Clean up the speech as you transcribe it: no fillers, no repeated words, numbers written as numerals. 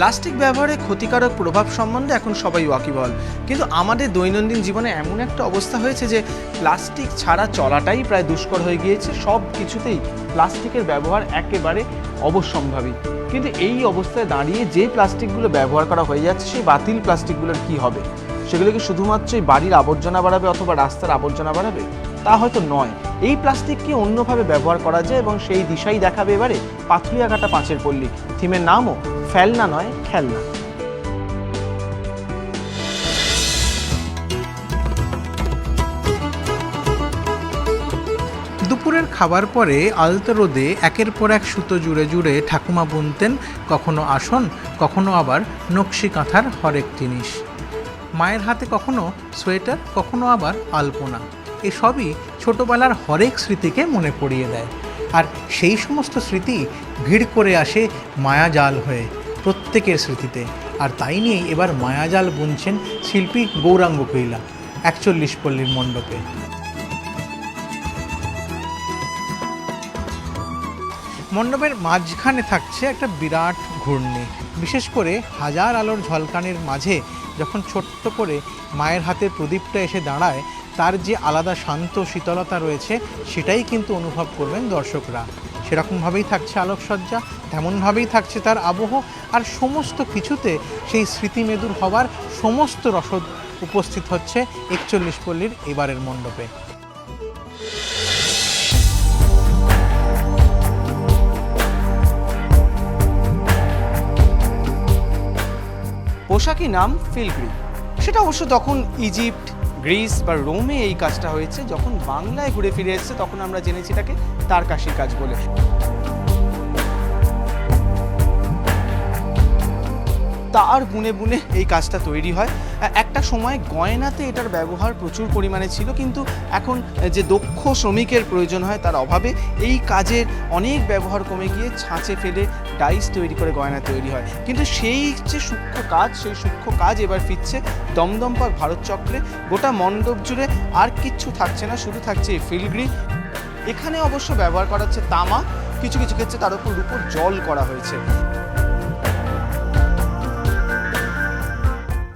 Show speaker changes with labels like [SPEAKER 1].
[SPEAKER 1] Plastic ব্যবহারে ক্ষতিকারক প্রভাব সম্বন্ধে এখন সবাই ওয়াকিবহাল, কিন্তু আমাদের দৈনন্দিন জীবনে এমন একটা অবস্থা হয়েছে যে প্লাস্টিক ছাড়া চলাটাই প্রায় দুষ্কর হয়ে গিয়েছে। সব কিছুতেই প্লাস্টিকের ব্যবহার একেবারে অবশ্যম্ভাবী। কিন্তু এই অবস্থায় দাঁড়িয়ে যে প্লাস্টিকগুলো ব্যবহার করা হয়ে যাচ্ছে, সেই বাতিল প্লাস্টিকগুলোর কি হবে? সেগুলো কি শুধুমাত্রই বাড়ির আবর্জনা বাড়াবে অথবা রাস্তার আবর্জনা বাড়াবে? তা হয়তো নয়। এই প্লাস্টিককে অন্যভাবে ব্যবহার করা যায় এবং সেই দিশাই দেখাবে এবারে পাথুরিয়া কাটা পাঁচের পল্লী। থিমের নামও ফেলনা নয়, খেলনা।
[SPEAKER 2] দুপুরের খাবার পরে আলতো রোদে একের পর এক সুতো জুড়ে জুড়ে ঠাকুমা বুনতেন, কখনো আসন, কখনো আবার নকশি কাঁথার হরেক জিনিস। মায়ের হাতে কখনো সোয়েটার, কখনো আবার আলপনা। এসবই ছোটবেলার হরেক স্মৃতিকে মনে পড়িয়ে দেয়। আর সেই সমস্ত স্মৃতি ভিড় করে আসে মায়াজাল হয়ে প্রত্যেকের স্মৃতিতে। আর তাই নিয়েই এবার মায়াজাল বুনছেন শিল্পী গৌরাঙ্গ কৈলা ৪১ পল্লীর মণ্ডপে। মণ্ডপের মাঝখানে থাকছে একটা বিরাট ঘূর্ণি। বিশেষ করে হাজার আলোর ঝলকানির মাঝে যখন ছোট্ট করে মায়ের হাতের প্রদীপটা এসে দাঁড়ায়, তার যে আলাদা শান্ত শীতলতা রয়েছে সেটাই কিন্তু অনুভব করবেন দর্শকরা। সেরকমভাবেই থাকছে আলোকসজ্জা, তেমনভাবেই থাকছে তার আবহ, আর সমস্ত কিছুতে সেই স্মৃতিমেদুর হওয়ার সমস্ত রসদ উপস্থিত হচ্ছে ৪১ পল্লীর এবারের মণ্ডপে।
[SPEAKER 1] পোশাকি নাম ফিলগ্রি। সেটা অবশ্য তখন ইজিপ্ট, গ্রিস বা রোমে এই কাজটা হয়েছে। যখন বাংলায় ঘুরে ফিরে এসেছে তখন আমরা জেনেছি এটাকে তারকাশির কাজ বলে। তার বুনে বুনে এই কাজটা তৈরি হয়। একটা সময় গয়নাতে এটার ব্যবহার প্রচুর পরিমাণে ছিল, কিন্তু এখন যে দক্ষ শ্রমিকের প্রয়োজন হয় তার অভাবে এই কাজের অনেক ব্যবহার কমে গিয়ে ছাঁচে ফেলে ডাইস তৈরি করে গয়না তৈরি হয়। কিন্তু সেই যে সূক্ষ্ম কাজ, সেই সূক্ষ্ম কাজ এবার ফিরছে দমদম পার্ক ভারত চক্রে। গোটা মণ্ডপ জুড়ে আর কিচ্ছু থাকছে না, শুধু থাকছে এই ফিলগ্রি। এখানে অবশ্য ব্যবহার করা হচ্ছে তামা, কিছু কিছু ক্ষেত্রে তার উপর রূপোর জল করা হয়েছে।